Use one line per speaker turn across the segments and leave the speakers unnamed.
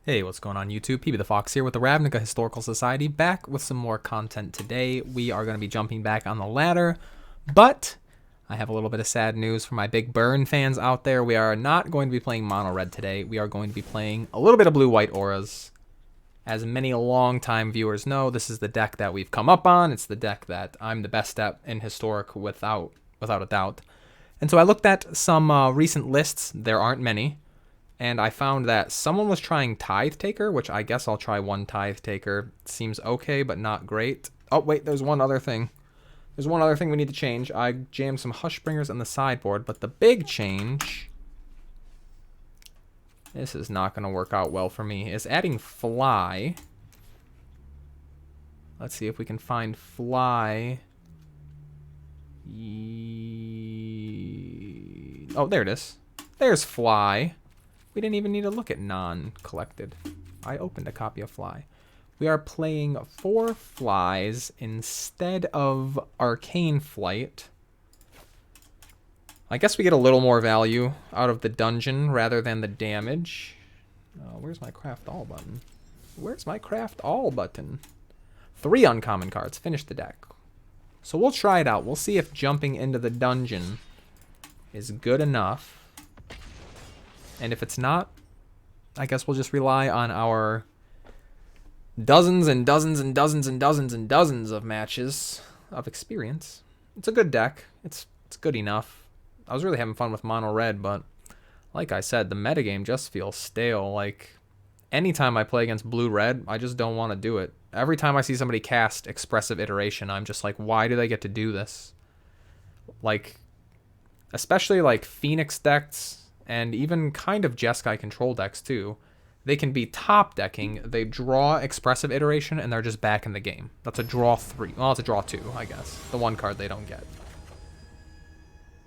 Hey, what's going on YouTube? PB the Fox here with the Ravnica Historical Society, back with some more content today. We are going to be jumping back on the ladder, but I have a little bit of sad news for my big burn fans out there. We are not going to be playing mono red today. We are going to be playing a little bit of blue-white auras. As many long-time viewers know, this is the deck that we've come up on. It's the deck that I'm the best at in Historic without a doubt. And so I looked at some recent lists. There aren't many. And I found that someone was trying Tithe Taker, which I guess I'll try one Tithe Taker. It seems okay, but not great. Oh, wait, there's one other thing. There's one other thing we need to change. I jammed some Hushbringers in the sideboard, but the big change, this is not going to work out well for me, is adding Fly. Let's see if we can find Fly. Oh, there it is. There's Fly. We didn't even need to look at non-collected. I opened a copy of Fly. We are playing 4 Flies instead of Arcane Flight. I guess we get a little more value out of the dungeon rather than the damage. Where's my Craft All button? Where's my Craft All button? 3 uncommon cards. Finish the deck. So we'll try it out. We'll see if jumping into the dungeon is good enough. And if it's not, I guess we'll just rely on our dozens and dozens and dozens and dozens and dozens of matches of experience. It's a good deck. It's good enough. I was really having fun with mono red, but like I said, the metagame just feels stale. Like, anytime I play against blue red, I just don't want to do it. Every time I see somebody cast Expressive Iteration, I'm just like, why do they get to do this? Like, especially like Phoenix decks, and even kind of Jeskai control decks too, they can be top decking, they draw Expressive Iteration, and they're just back in the game. That's a draw 3. Well, it's a draw 2, I guess. The one card they don't get.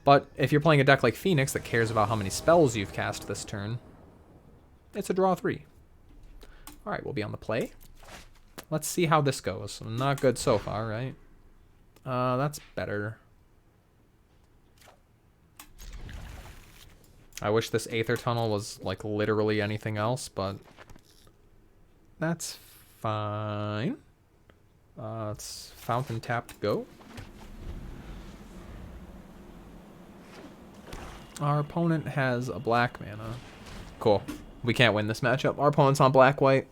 But if you're playing a deck like Phoenix that cares about how many spells you've cast this turn, it's a draw 3. Alright, we'll be on the play. Let's see how this goes. Not good so far, right? That's better. I wish this Aether Tunnel was, like, literally anything else, but that's fine. It's Fountain Tapped Go. Our opponent has a black mana. Cool. We can't win this matchup. Our opponent's on black-white.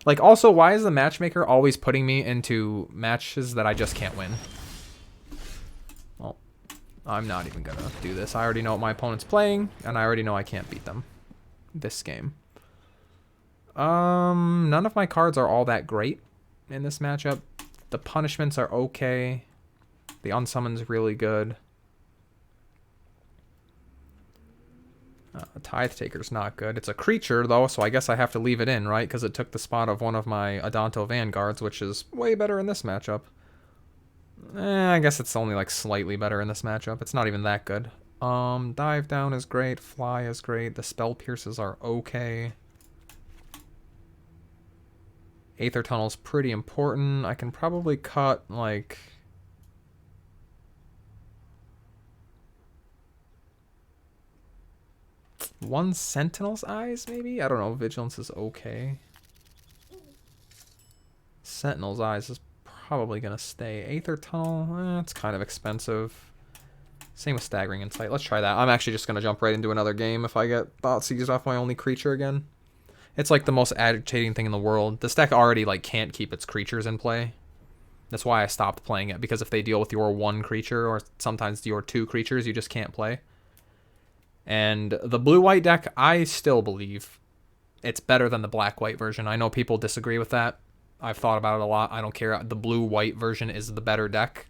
Like, also, why is the matchmaker always putting me into matches that I just can't win? Well, I'm not even gonna do this. I already know what my opponent's playing, and I already know I can't beat them this game. None of my cards are all that great in this matchup. The punishments are okay. The unsummon's really good. Tithe Taker's not good. It's a creature, though, so I guess I have to leave it in, right? Because it took the spot of one of my Adanto Vanguards, which is way better in this matchup. I guess it's only like slightly better in this matchup. It's not even that good. Dive Down is great. Fly is great. The Spell Pierces are okay. Aether Tunnel's pretty important. I can probably cut, like, one Sentinel's Eyes, maybe? I don't know. Vigilance is okay. Sentinel's Eyes is probably going to stay. Aether Tunnel, it's kind of expensive. Same with Staggering Insight. Let's try that. I'm actually just going to jump right into another game if I get Thoughtseize off my only creature again. It's like the most agitating thing in the world. This deck already like can't keep its creatures in play. That's why I stopped playing it, because if they deal with your 1 creature or sometimes your 2 creatures, you just can't play. And the blue-white deck, I still believe it's better than the black-white version. I know people disagree with that. I've thought about it a lot. I don't care. The blue-white version is the better deck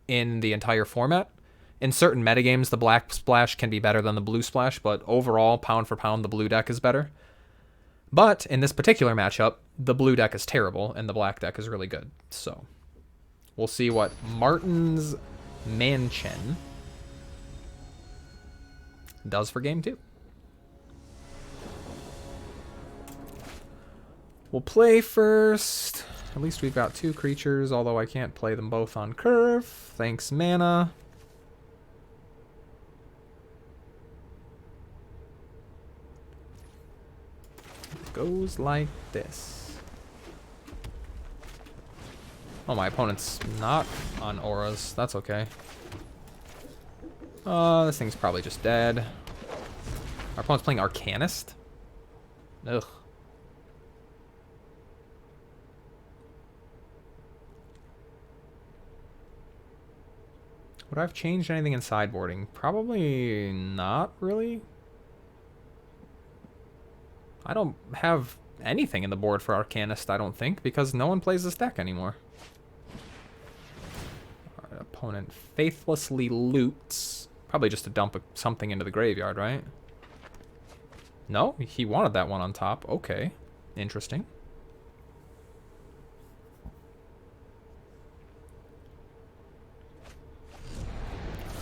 in the entire format. In certain metagames, the black splash can be better than the blue splash, but overall, pound for pound, the blue deck is better. But in this particular matchup, the blue deck is terrible, and the black deck is really good. So, we'll see what Martin's Mansion does for game 2. We'll play first. At least we've got 2 creatures, although I can't play them both on curve. Thanks, mana. goes like this. Oh, my opponent's not on auras. That's okay. This thing's probably just dead. Our opponent's playing Arcanist. Ugh. Would I have changed anything in sideboarding? Probably not really. I don't have anything in the board for Arcanist, I don't think, because no one plays this deck anymore. Our opponent faithlessly loots. Probably just to dump something into the graveyard, right? No? He wanted that one on top. Okay. Interesting.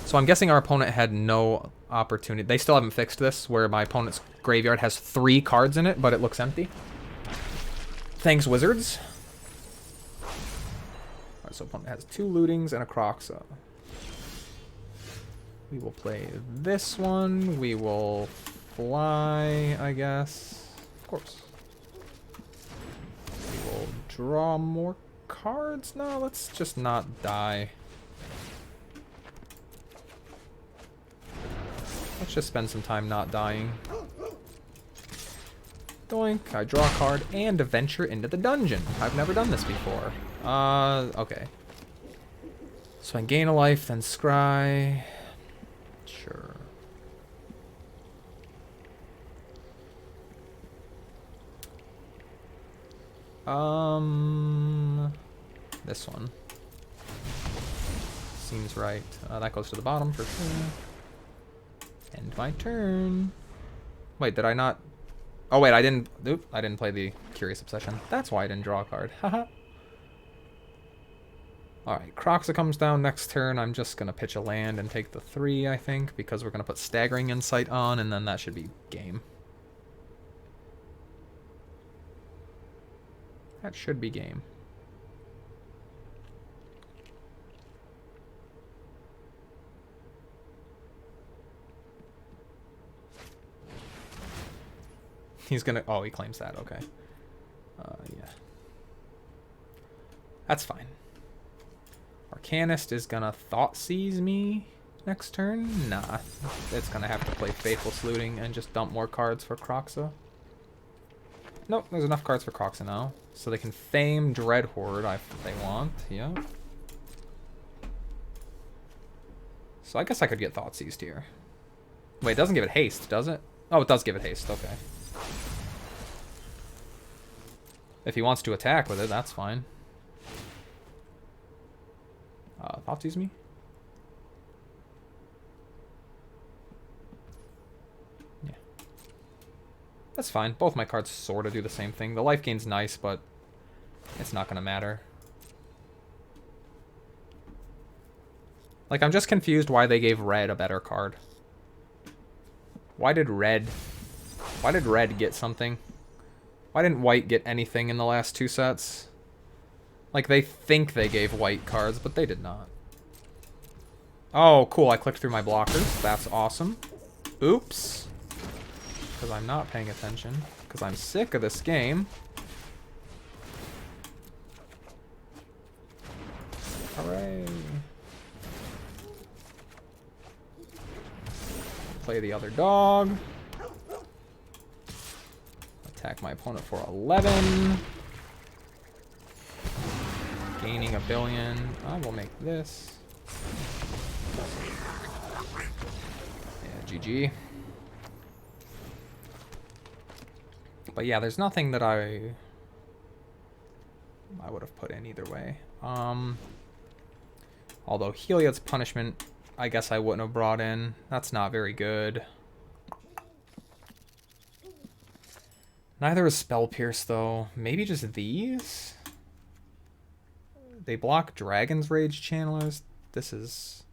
So I'm guessing our opponent had no opportunity. They still haven't fixed this, where my opponent's graveyard has 3 cards in it, but it looks empty. Thanks, Wizards. Alright, so opponent has 2 lootings and a Croxa. We will play this one. We will fly, I guess. Of course. We will draw more cards. No, let's just not die. Let's just spend some time not dying. Doink, I draw a card and venture into the dungeon. I've never done this before. Okay. So I gain a life, then scry. Sure. This one. Seems right. That goes to the bottom for sure. End my turn. Wait, did I not? Oh wait, I didn't. Oop, I didn't play the Curious Obsession. That's why I didn't draw a card. Haha. All right, Croxa comes down next turn. I'm just gonna pitch a land and take the 3, I think, because we're gonna put Staggering Insight on, and then that should be game. That should be game. He's gonna... Oh, he claims that. Okay. Yeah. That's fine. Arcanist is gonna Thoughtseize me next turn? Nah. It's gonna have to play Faithless Looting and just dump more cards for Croxa. Nope, there's enough cards for Croxa now. So they can Fame Dreadhorde if they want. Yeah. So I guess I could get Thoughtseized here. Wait, it doesn't give it haste, does it? Oh, it does give it haste. Okay. If he wants to attack with it, that's fine. Thoughtseize me? Yeah. That's fine. Both my cards sort of do the same thing. The life gain's nice, but it's not going to matter. Like, I'm just confused why they gave red a better card. Why did red get something? Why didn't white get anything in the last 2 sets? Like, they think they gave white cards, but they did not. Oh, cool. I clicked through my blockers. That's awesome. Oops. Because I'm not paying attention. Because I'm sick of this game. Hooray. Play the other dog. Attack my opponent for 11. Gaining a billion. I will make this. Yeah, GG. But yeah, there's nothing that I would have put in either way. Although Heliod's Punishment, I guess I wouldn't have brought in. That's not very good. Neither is Spell Pierce, though. Maybe just these? They block Dragon's Rage Channelers. This is...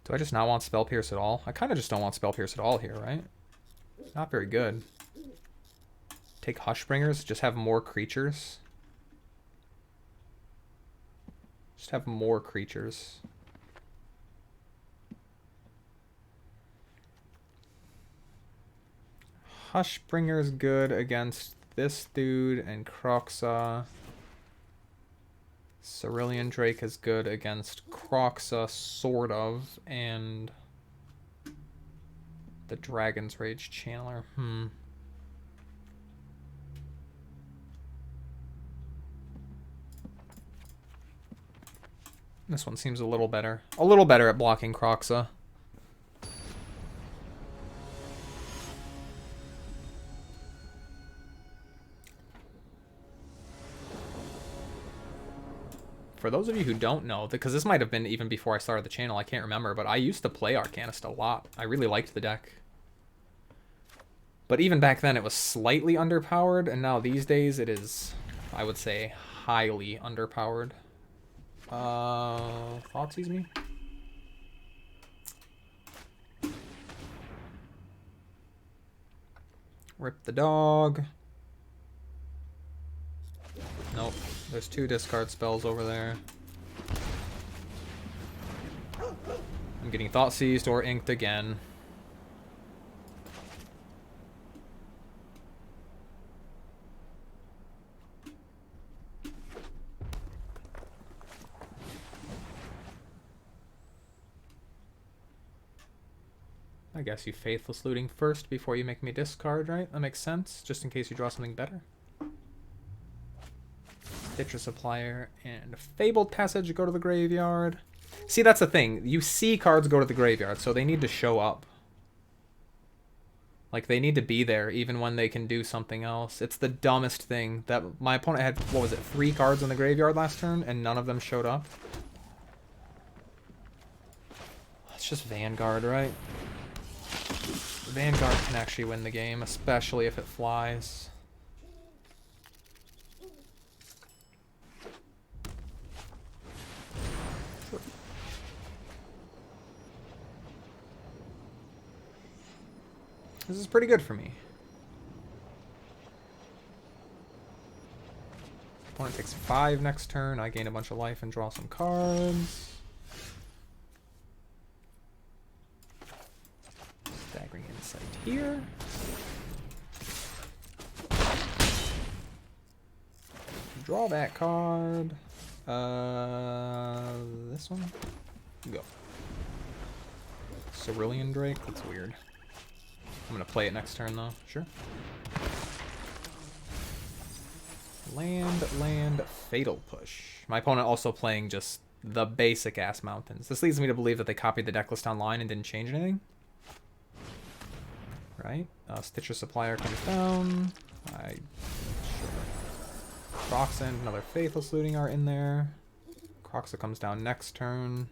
Do I just not want Spell Pierce at all? I kind of just don't want Spell Pierce at all here, right? Not very good. Take Hushbringers, just have more creatures. Just have more creatures. Hushbringer's good against this dude and Croxa. Cerulean Drake is good against Croxa, sort of, and the Dragon's Rage Channeler. This one seems a little better. A little better at blocking Croxa. For those of you who don't know, because this might have been even before I started the channel, I can't remember, but I used to play Arcanist a lot. I really liked the deck. But even back then it was slightly underpowered, and now these days it is, I would say, highly underpowered. Thoughtseize me? Rip the dog. Nope. There's 2 discard spells over there. I'm getting Thoughtseized or inked again. I guess you Faithless Looting first before you make me discard, right? That makes sense, just in case you draw something better. Stitcher Supplier and Fabled Passage go to the graveyard. See, that's the thing. You see cards go to the graveyard, so they need to show up. Like, they need to be there even when they can do something else. It's the dumbest thing. That my opponent had, what was it, 3 cards in the graveyard last turn, and none of them showed up. It's just Vanguard, right? Vanguard can actually win the game, especially if it flies. This is pretty good for me. Opponent takes 5 next turn. I gain a bunch of life and draw some cards. Staggering Insight here. Draw that card. This one? Go. Cerulean Drake? That's weird. I'm going to play it next turn, though. Sure. Land, Fatal Push. My opponent also playing just the basic-ass mountains. This leads me to believe that they copied the deck list online and didn't change anything. Right? Stitcher Supplier comes down. Croxa and another Faithless Looting are in there. Croxa comes down next turn.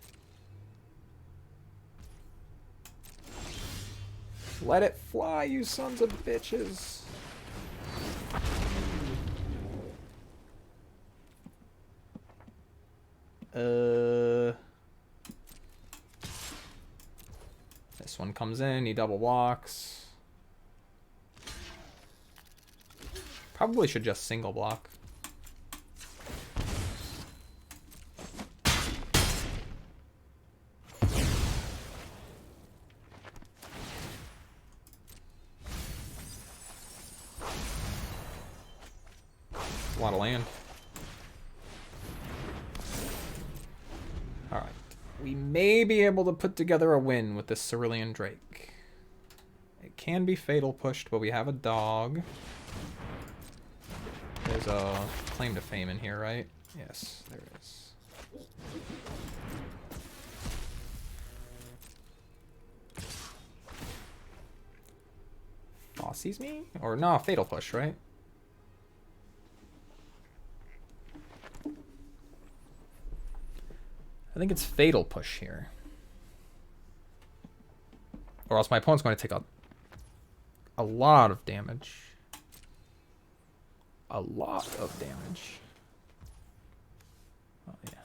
Let it fly, you sons of bitches. This one comes in, he double walks. Probably should just single block. A lot of land. Alright. We may be able to put together a win with this Cerulean Drake. It can be Fatal Pushed, but we have a dog. There's a claim to fame in here, right? Yes, there is. Thoughtseize me? Or no, Fatal Push, right? I think it's Fatal Push here. Or else my opponent's going to take a lot of damage. A lot of damage. Oh, yeah.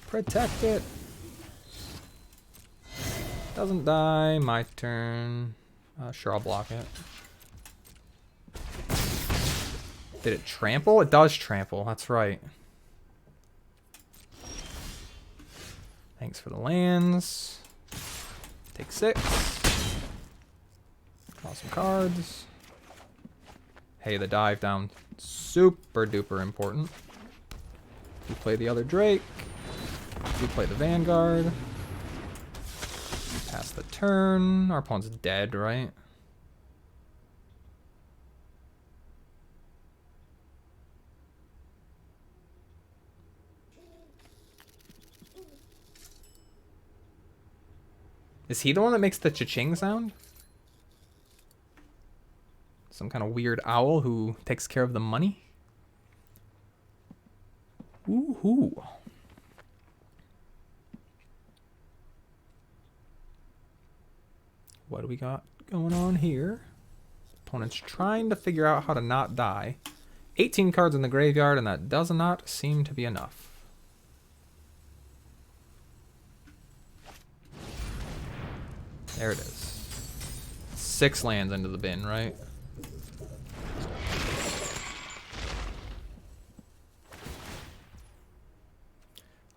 Protect it. Doesn't die. My turn. Sure, I'll block it. Did it trample? It does trample. That's right. Thanks for the lands. Take 6. Draw some cards. Hey, the dive down. Super duper important. We play the other Drake. We play the Vanguard. Pass the turn. Our opponent's dead, right? Is he the one that makes the cha-ching sound? Some kind of weird owl who takes care of the money? Woohoo. What do we got going on here? Opponent's trying to figure out how to not die. 18 cards in the graveyard, and that does not seem to be enough. There it is. 6 lands into the bin, right?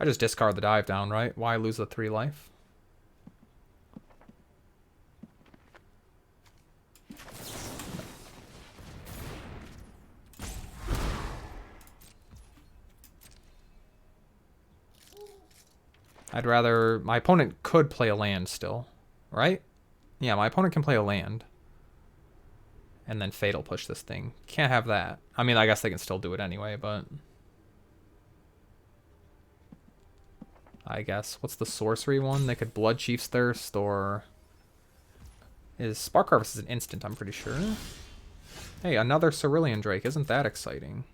I just discard the dive down, right? Why lose the 3 life? I'd rather... My opponent could play a land still, right? Yeah, my opponent can play a land. And then Fatal push this thing. Can't have that. I mean, I guess they can still do it anyway, but... I guess. What's the sorcery one? They could Blood Chief's Thirst, or... Spark Harvest is an instant, I'm pretty sure. Hey, another Cerulean Drake. Isn't that exciting?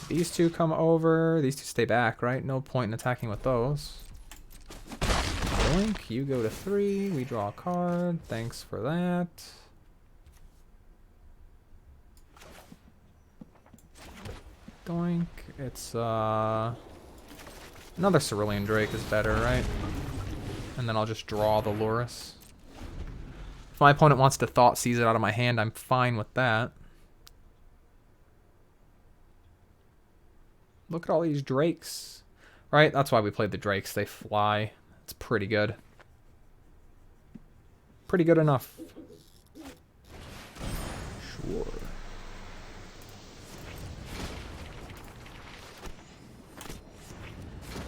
These two come over. These two stay back, right? No point in attacking with those. Blink, you go to 3. We draw a card. Thanks for that. Doink. It's, another Cerulean Drake is better, right? And then I'll just draw the Lurrus. If my opponent wants to Thought Seize it out of my hand, I'm fine with that. Look at all these Drakes. Right? That's why we played the Drakes. They fly. It's pretty good. Pretty good enough. Sure.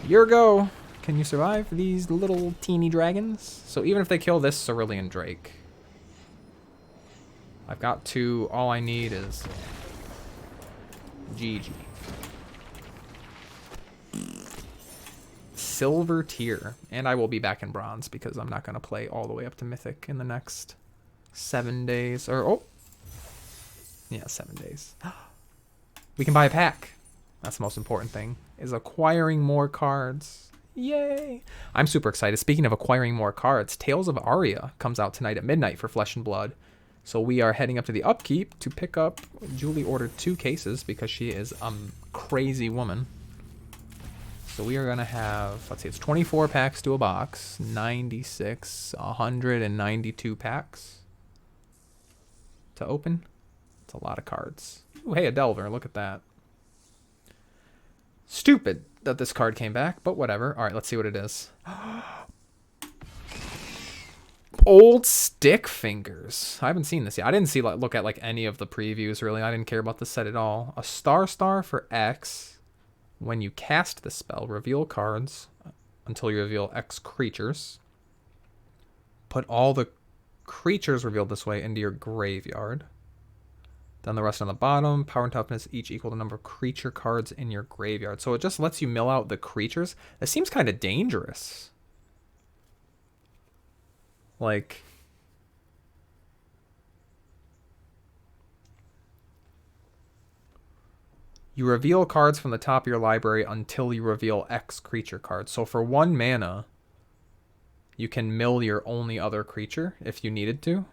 Your go. Can you survive these little teeny dragons? So even if they kill this Cerulean Drake, I've got 2. All I need is GG. Silver tier. And I will be back in bronze because I'm not going to play all the way up to mythic in the next 7 days. Or, oh. Yeah, 7 days. We can buy a pack. That's the most important thing, is acquiring more cards. Yay! I'm super excited. Speaking of acquiring more cards, Tales of Aria comes out tonight at midnight for Flesh and Blood. So we are heading up to the Upkeep to pick up... Julie ordered 2 cases because she is a crazy woman. So we are going to have... Let's see, it's 24 packs to a box. 96, 192 packs to open. It's a lot of cards. Ooh, hey, a Delver. Look at that. Stupid that this card came back, but whatever. All right, let's see what it is. Old Stick Fingers. I haven't seen this yet. I didn't look at like any of the previews, really. I didn't care about the set at all. A Star for X. When you cast the spell, reveal cards until you reveal X creatures. Put all the creatures revealed this way into your graveyard. Then the rest on the bottom. Power and toughness each equal to number of creature cards in your graveyard. So it just lets you mill out the creatures. It seems kind of dangerous. Like... You reveal cards from the top of your library until you reveal X creature cards. So for 1 mana, you can mill your only other creature if you needed to.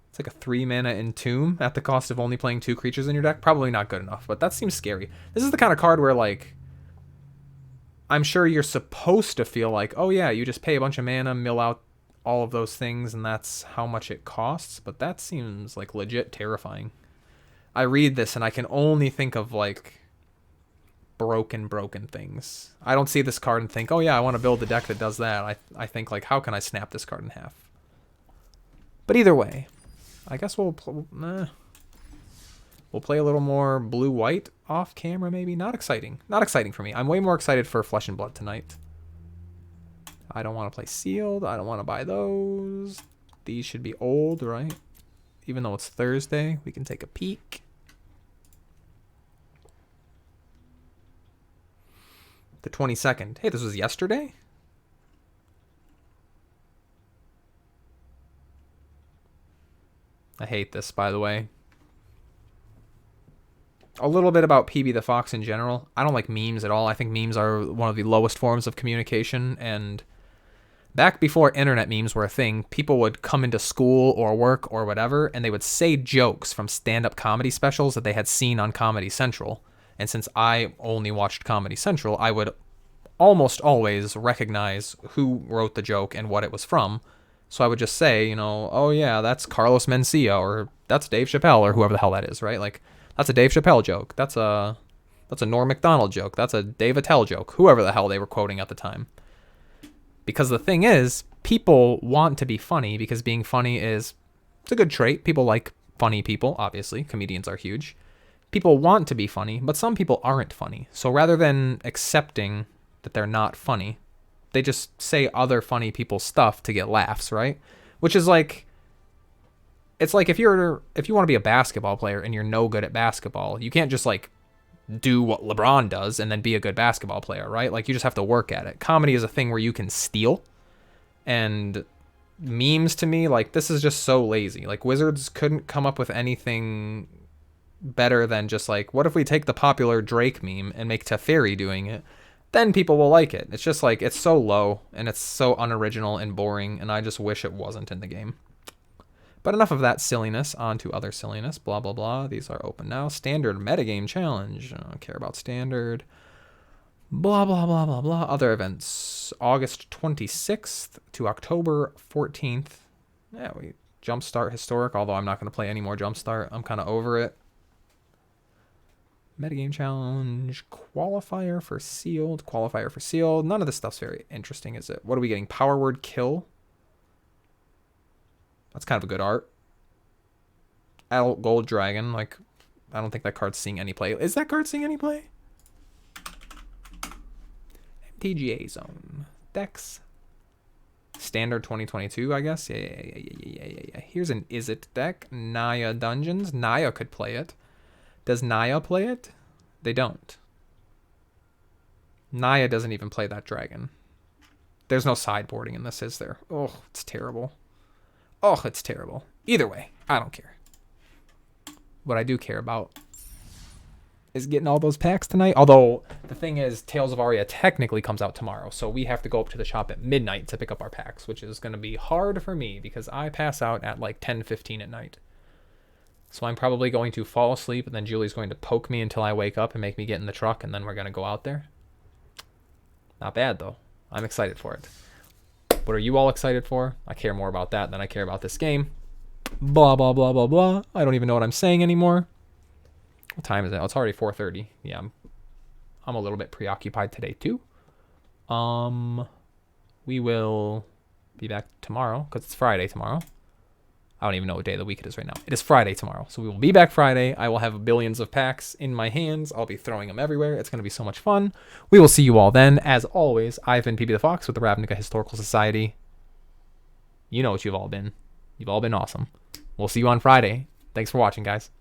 It's like a 3 mana Entomb at the cost of only playing 2 creatures in your deck. Probably not good enough, but that seems scary. This is the kind of card where, like, I'm sure you're supposed to feel like, oh yeah, you just pay a bunch of mana, mill out all of those things, and that's how much it costs. But that seems like legit terrifying. I read this and I can only think of like broken things. I don't see this card and think, oh yeah, I want to build the deck that does that. I think like, how can I snap this card in half? But either way, I guess we'll play a little more blue-white off camera maybe. Not exciting. Not exciting for me. I'm way more excited for Flesh and Blood tonight. I don't want to play sealed. I don't want to buy those. These should be old, right? Even though it's Thursday, we can take a peek. The 22nd. Hey, this was yesterday? I hate this, by the way. A little bit about PB the Fox in general. I don't like memes at all. I think memes are one of the lowest forms of communication, and back before internet memes were a thing, people would come into school or work or whatever, and they would say jokes from stand-up comedy specials that they had seen on Comedy Central. And since I only watched Comedy Central, I would almost always recognize who wrote the joke and what it was from. So I would just say, you know, oh yeah, that's Carlos Mencia, or that's Dave Chappelle, or whoever the hell that is, right? Like, that's a Dave Chappelle joke. That's a Norm Macdonald joke. That's a Dave Attell joke. Whoever the hell they were quoting at the time. Because the thing is, people want to be funny because being funny it's a good trait. People like funny people, obviously. Comedians are huge. People want to be funny, but some people aren't funny. So rather than accepting that they're not funny, they just say other funny people's stuff to get laughs, right? Which is like, it's like if you want to be a basketball player and you're no good at basketball, you can't just like do what LeBron does and then be a good basketball player, right? Like, you just have to work at it. Comedy is a thing where you can steal, and memes to me, like, this is just so lazy. Like, Wizards couldn't come up with anything better than just like, what if we take the popular Drake meme and make Teferi doing it? Then people will like it. It's just like, it's so low and it's so unoriginal and boring, and I just wish it wasn't in the game. But enough of that silliness, on to other silliness, blah, blah, blah. These are open now. Standard metagame challenge. I don't care about standard. Blah, blah, blah, blah, blah. Other events. August 26th to October 14th. Yeah, we Jumpstart Historic, although I'm not going to play any more Jumpstart. I'm kind of over it. Metagame challenge. Qualifier for sealed. Qualifier for sealed. None of this stuff's very interesting, is it? What are we getting? Power word kill. That's kind of a good art. Adult Gold Dragon, like, I don't think that card's seeing any play. Is that card seeing any play? MTGA Zone. Decks. Standard 2022, I guess. Yeah. Here's an Is It deck. Naya Dungeons. Naya could play it. Does Naya play it? They don't. Naya doesn't even play that dragon. There's no sideboarding in this, is there? Oh, it's terrible. Oh, it's terrible. Either way, I don't care. What I do care about is getting all those packs tonight. Although, the thing is, Tales of Aria technically comes out tomorrow, so we have to go up to the shop at midnight to pick up our packs, which is going to be hard for me because I pass out at like 10:15 at night. So I'm probably going to fall asleep, and then Julie's going to poke me until I wake up and make me get in the truck, and then we're going to go out there. Not bad, though. I'm excited for it. What are you all excited for? I care more about that than I care about this game. Blah, blah, blah, blah, blah. I don't even know what I'm saying anymore. What time is it? Oh, it's already 4:30. Yeah, I'm a little bit preoccupied today, too. We will be back tomorrow, because it's Friday tomorrow. I don't even know what day of the week it is right now. It is Friday tomorrow, so we will be back Friday. I will have billions of packs in my hands. I'll be throwing them everywhere. It's going to be so much fun. We will see you all then. As always, I've been PB the Fox with the Ravnica Historical Society. You know what you've all been. You've all been awesome. We'll see you on Friday. Thanks for watching, guys.